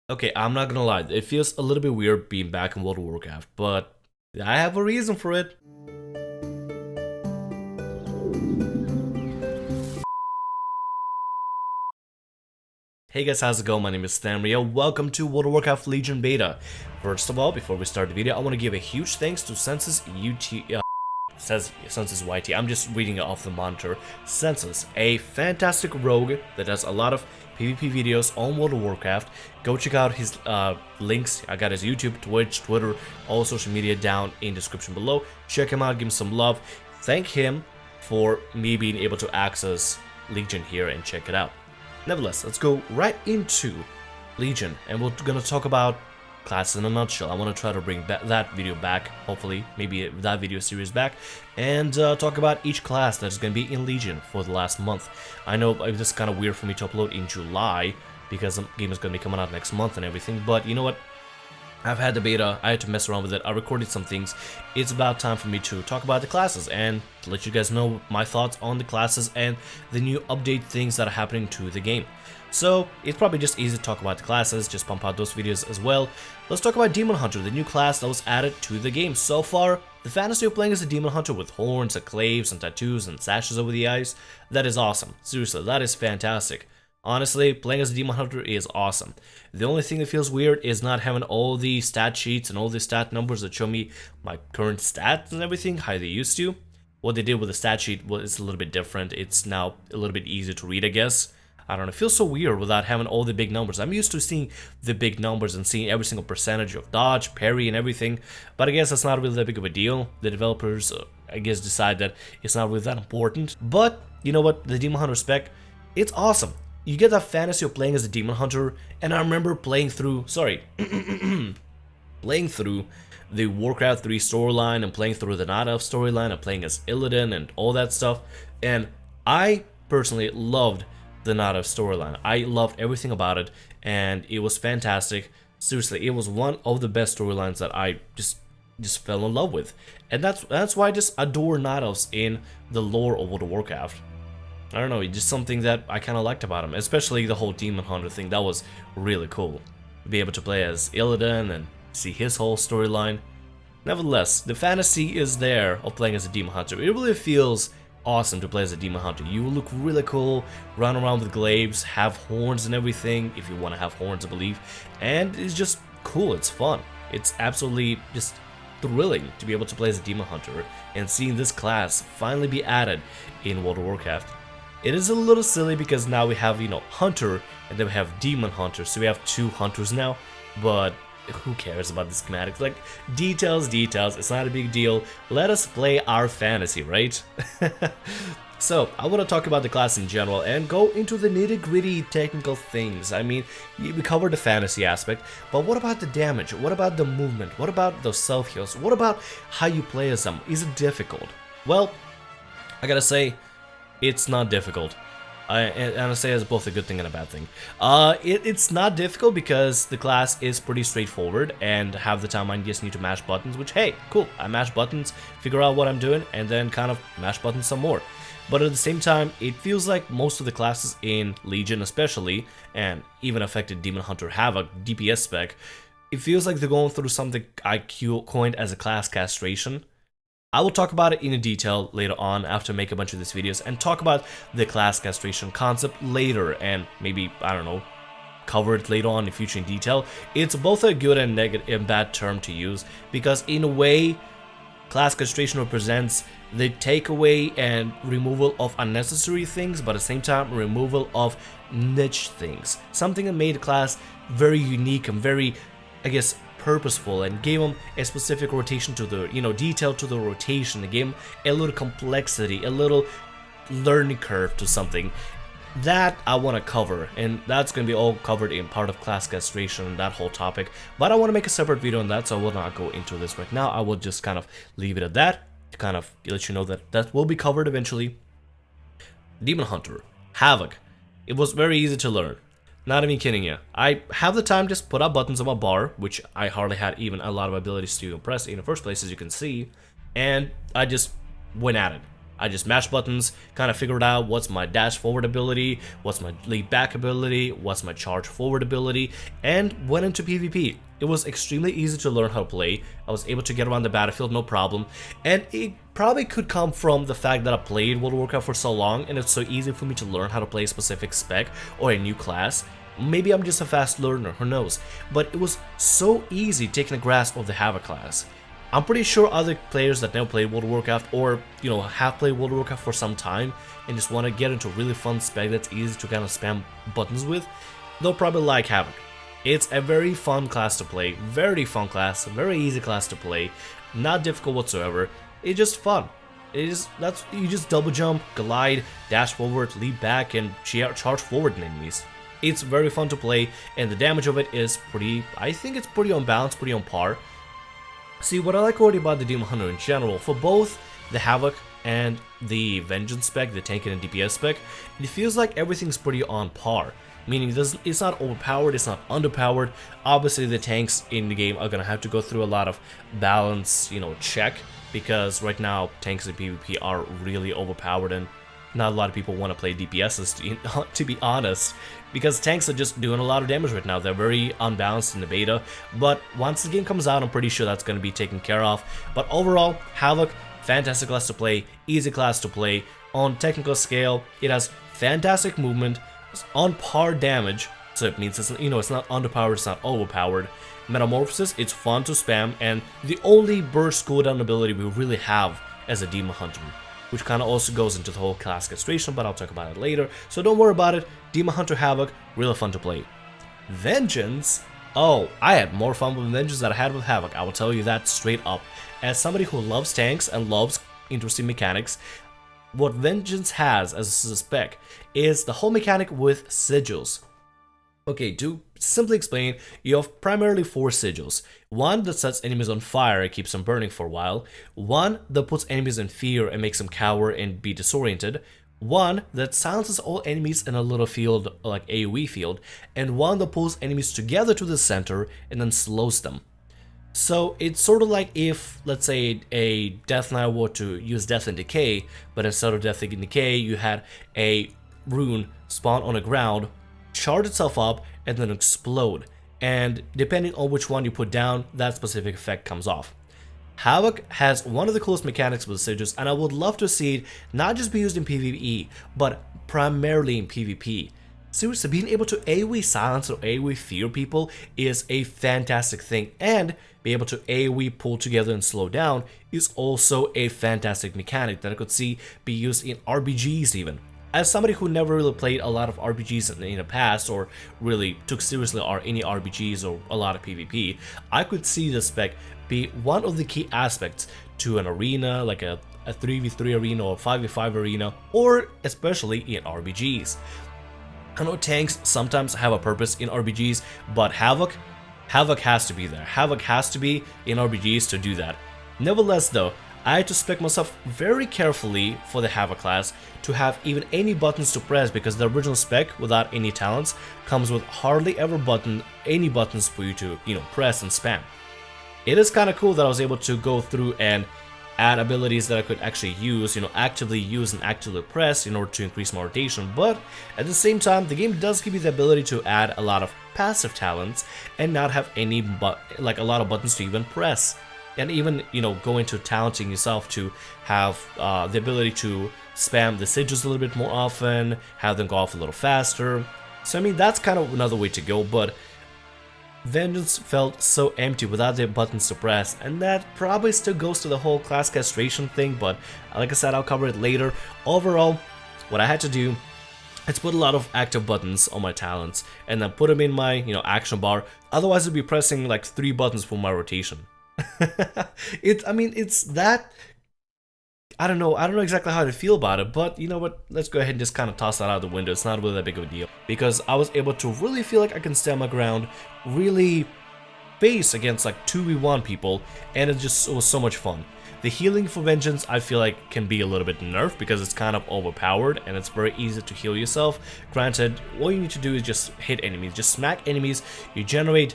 Okay, I'm not gonna lie, it feels a little bit weird being back in World of Warcraft, but I have a reason for it. Hey guys, how's it going? My name is Thamriyell. Welcome to World of Warcraft Legion Beta. First of all, before we start the video, I want to give a huge thanks to Sensus says Sensus YT. I'm just reading it off the monitor. Sensus, a fantastic rogue that does a lot of PvP videos on World of Warcraft. Go check out his links. I got his YouTube, Twitch, Twitter, all social media down in the description below. Check him out, give him some love. Thank him for me being able to access Legion here and check it out. Nevertheless, let's go right into Legion, and we're gonna talk about class in a nutshell. I want to try to bring that video back, hopefully, maybe that video series back, and talk about each class that's going to be in Legion for the last month. I know it's kind of weird for me to upload in July, because the game is going to be coming out next month and everything, but you know what? I've had the beta, I had to mess around with it, I recorded some things. It's about time for me to talk about the classes and to let you guys know my thoughts on the classes and the new update things that are happening to the game. So, it's probably just easy to talk about the classes, just pump out those videos as well. Let's talk about Demon Hunter, the new class that was added to the game. So far, the fantasy of playing as a Demon Hunter with horns and claves and tattoos and sashes over the eyes, that is awesome. Seriously, that is fantastic. Honestly, playing as a Demon Hunter is awesome. The only thing that feels weird is not having all the stat sheets and all the stat numbers that show me my current stats and everything, how they used to. What they did with the stat sheet was a little bit different. It's now a little bit easier to read, I guess. I don't know, it feels so weird without having all the big numbers. I'm used to seeing the big numbers and seeing every single percentage of dodge, parry, and everything, but I guess that's not really that big of a deal. The developers, I guess, decide that it's not really that important. But, you know what, the Demon Hunter spec, it's awesome. You get that fantasy of playing as a Demon Hunter, and I remember playing through, playing through the Warcraft 3 storyline, and playing through the Night Elf storyline, and playing as Illidan, and all that stuff, and I personally loved the Night Elf storyline. I loved everything about it, and it was fantastic. Seriously, it was one of the best storylines that I just fell in love with, and that's why I just adore Night Elves in the lore of World of Warcraft. I don't know, it's just something that I kind of liked about him, especially the whole Demon Hunter thing. That was really cool. Be able to play as Illidan and see his whole storyline. Nevertheless, the fantasy is there of playing as a Demon Hunter. It really feels awesome to play as a Demon Hunter. You will look really cool, run around with glaives, have horns and everything, if you want to have horns, I believe, and it's just cool, it's fun. It's absolutely just thrilling to be able to play as a Demon Hunter and seeing this class finally be added in World of Warcraft. It is a little silly because now we have, you know, Hunter, and then we have Demon Hunter, so we have two Hunters now, but who cares about the schematics? Like, details, it's not a big deal. Let us play our fantasy, right? So, I want to talk about the class in general and go into the nitty-gritty technical things. I mean, we covered the fantasy aspect, but what about the damage? What about the movement? What about those self-heals? What about how you play as them? Is it difficult? Well, I gotta say, it's not difficult. And I say it's both a good thing and a bad thing. It's not difficult because the class is pretty straightforward, and half the time I just need to mash buttons, which, hey, cool, I mash buttons, figure out what I'm doing, and then kind of mash buttons some more. But at the same time, it feels like most of the classes in Legion especially, and even affected Demon Hunter have a DPS spec, it feels like they're going through something I coined as a class castration. I will talk about it in detail later on after I make a bunch of these videos and talk about the class castration concept later and maybe, I don't know, cover it later on in the future in detail. It's both a good and negative and bad term to use because in a way, class castration represents the takeaway and removal of unnecessary things, but at the same time, removal of niche things. Something that made the class very unique and very, I guess, purposeful and gave them a specific rotation to the, you know, detail to the rotation. It gave them a little complexity, a little learning curve to something that I want to cover, and that's going to be all covered in part of class castration and that whole topic, but I want to make a separate video on that, so I will not go into this right now. I will just kind of leave it at that to kind of let you know that that will be covered eventually. Demon Hunter, Havoc. It was very easy to learn. Not even kidding you. I have the time just put up buttons on my bar, which I hardly had even a lot of abilities to press in the first place, as you can see, and I just went at it. I just mashed buttons, kind of figured out what's my dash forward ability, what's my leap back ability, what's my charge forward ability, and went into PvP. It was extremely easy to learn how to play. I was able to get around the battlefield no problem, and it probably could come from the fact that I played World of Warcraft for so long and it's so easy for me to learn how to play a specific spec or a new class. Maybe I'm just a fast learner, who knows, but it was so easy taking a grasp of the Havoc class. I'm pretty sure other players that never played World of Warcraft or, have played World of Warcraft for some time and just want to get into a really fun spec that's easy to kind of spam buttons with, they'll probably like Havoc. It's a very fun class to play, very fun class, very easy class to play, not difficult whatsoever. It's just fun. You just double jump, glide, dash forward, leap back, and charge forward in enemies. It's very fun to play, and the damage of it is I think it's pretty on balance, pretty on par. See, what I like already about the Demon Hunter in general, for both the Havoc and the Vengeance spec, the tank and DPS spec, it feels like everything's pretty on par. Meaning it's not overpowered, it's not underpowered. Obviously the tanks in the game are gonna have to go through a lot of balance, check, because right now tanks in PvP are really overpowered and not a lot of people want to play DPSs to be honest, because tanks are just doing a lot of damage right now. They're very unbalanced in the beta, but once the game comes out I'm pretty sure that's going to be taken care of. But overall, Havoc, fantastic class to play, easy class to play. On technical scale, it has fantastic movement, on par damage, so it means it's not underpowered, it's not overpowered. Metamorphosis, it's fun to spam, and the only burst cooldown ability we really have as a Demon Hunter, which kind of also goes into the whole class castration, but I'll talk about it later, so don't worry about it. Demon Hunter Havoc, really fun to play. Vengeance, oh, I had more fun with Vengeance than I had with Havoc, I will tell you that straight up. As somebody who loves tanks and loves interesting mechanics, what Vengeance has as a spec is the whole mechanic with sigils. Okay, to simply explain, you have primarily 4 sigils. One that sets enemies on fire and keeps them burning for a while. One that puts enemies in fear and makes them cower and be disoriented. One that silences all enemies in a little field, like AoE field. And one that pulls enemies together to the center and then slows them. So it's sort of like if, let's say, a Death Knight were to use Death and Decay, but instead of Death and Decay, you had a rune spawn on the ground, charge itself up, and then explode. And depending on which one you put down, that specific effect comes off. Havoc has one of the coolest mechanics with sigils, and I would love to see it not just be used in PvE, but primarily in PvP. Seriously, being able to AoE silence or AoE fear people is a fantastic thing, and be able to AoE pull together and slow down is also a fantastic mechanic that I could see be used in RPGs even. As somebody who never really played a lot of RPGs in the past, or really took seriously any RPGs or a lot of PvP, I could see this spec be one of the key aspects to an arena, like a 3v3 arena or 5v5 arena, or especially in RPGs. I know tanks sometimes have a purpose in RPGs, but Havoc has to be there. Havoc has to be in RPGs to do that. Nevertheless though, I had to spec myself very carefully for the Havoc class to have even any buttons to press, because the original spec without any talents comes with hardly ever any buttons for you to, press and spam. It is kind of cool that I was able to go through and add abilities that I could actually use, actively use and actively press in order to increase my rotation, but at the same time, the game does give you the ability to add a lot of passive talents and not have a lot of buttons to even press. And even, go into talenting yourself to have the ability to spam the sigils a little bit more often, have them go off a little faster. So I mean, that's kind of another way to go, but Vengeance felt so empty without the buttons to press, and that probably still goes to the whole class castration thing, but like I said, I'll cover it later. Overall, what I had to do is put a lot of active buttons on my talents, and then put them in my, action bar, otherwise I'd be pressing like 3 buttons for my rotation. It's that, I don't know exactly how to feel about it, but you know what, let's go ahead and just kind of toss that out the window. It's not really that big of a deal, because I was able to really feel like I can stand my ground, really face against like 2v1 people, and it was so much fun. The healing for Vengeance I feel like can be a little bit nerfed because it's kind of overpowered and it's very easy to heal yourself. Granted, all you need to do is just hit enemies, just smack enemies, you generate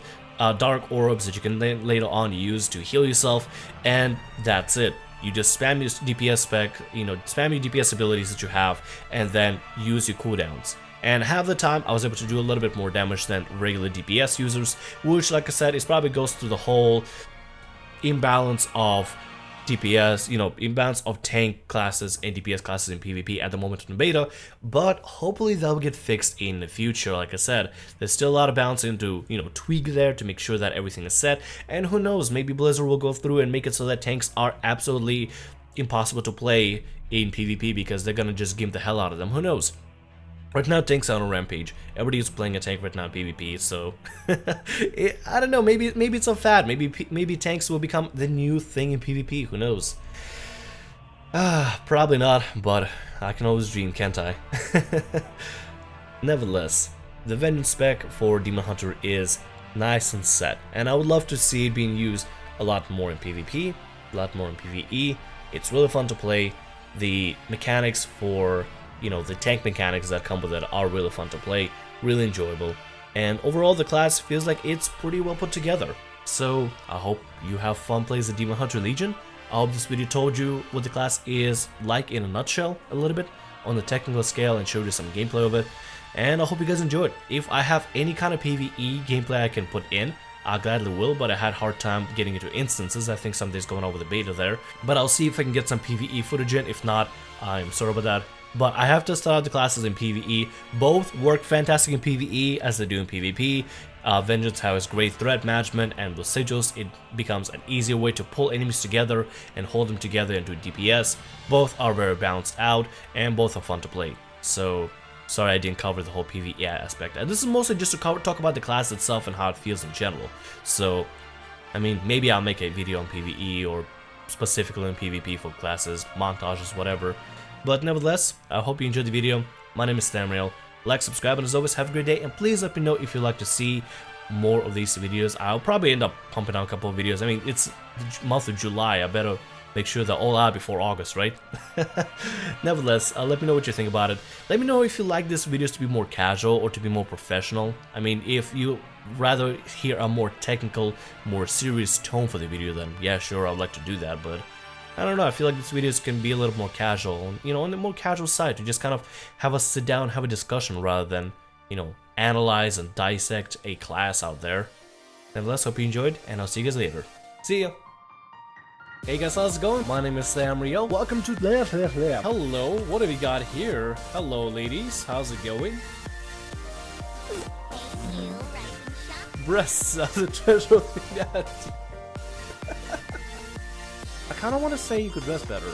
dark orbs that you can later on use to heal yourself, and that's it. You just spam your DPS spec, spam your DPS abilities that you have, and then use your cooldowns. And half the time, I was able to do a little bit more damage than regular DPS users, which, like I said, it probably goes through the whole imbalance of DPS, imbalance of tank classes and DPS classes in PvP at the moment in the beta, but hopefully that will get fixed in the future. Like I said, there's still a lot of balancing to, tweak there to make sure that everything is set, and who knows, maybe Blizzard will go through and make it so that tanks are absolutely impossible to play in PvP because they're gonna just gimp the hell out of them, who knows. Right now, tanks are on a rampage. Everybody's playing a tank right now in PvP, so I don't know. Maybe it's a fad. Maybe tanks will become the new thing in PvP. Who knows? Probably not. But I can always dream, can't I? Nevertheless, the vengeance spec for Demon Hunter is nice and set, and I would love to see it being used a lot more in PvP, a lot more in PvE. It's really fun to play. The mechanics for the tank mechanics that come with it are really fun to play, really enjoyable, and overall the class feels like it's pretty well put together. So I hope you have fun playing the Demon Hunter Legion. I hope this video told you what the class is like in a nutshell, a little bit on the technical scale, and showed you some gameplay of it, and I hope you guys enjoyed. If I have any kind of PvE gameplay I can put in, I gladly will, but I had a hard time getting into instances. I think something's going on with the beta there, but I'll see if I can get some PvE footage in. If not, I'm sorry about that. But I have to start out the classes in PvE. Both work fantastic in PvE as they do in PvP. Vengeance has great threat management, and with Sigils it becomes an easier way to pull enemies together and hold them together into DPS. Both are very balanced out, and both are fun to play. So, sorry I didn't cover the whole PvE aspect. And this is mostly just to talk about the class itself and how it feels in general. So, I mean, maybe I'll make a video on PvE or specifically on PvP for classes, montages, whatever. But nevertheless, I hope you enjoyed the video. My name is Thamriyell. Like, subscribe, and as always, have a great day. And please let me know if you'd like to see more of these videos. I'll probably end up pumping out a couple of videos. I mean, it's the month of July. I better make sure they're all out before August, right? Nevertheless, let me know what you think about it. Let me know if you like these videos to be more casual or to be more professional. I mean, if you rather hear a more technical, more serious tone for the video, then yeah, sure, I'd like to do that, but I don't know, I feel like these videos can be a little more casual, on the more casual side, to just kind of have us sit down, have a discussion, rather than, analyze and dissect a class out there. Nevertheless, hope you enjoyed, and I'll see you guys later. See ya! Hey guys, how's it going? My name is Thamriyell. Welcome to Hello, what have we got here? Hello ladies, how's it going? Breasts are the treasure of the net. I kind of want to say you could dress better.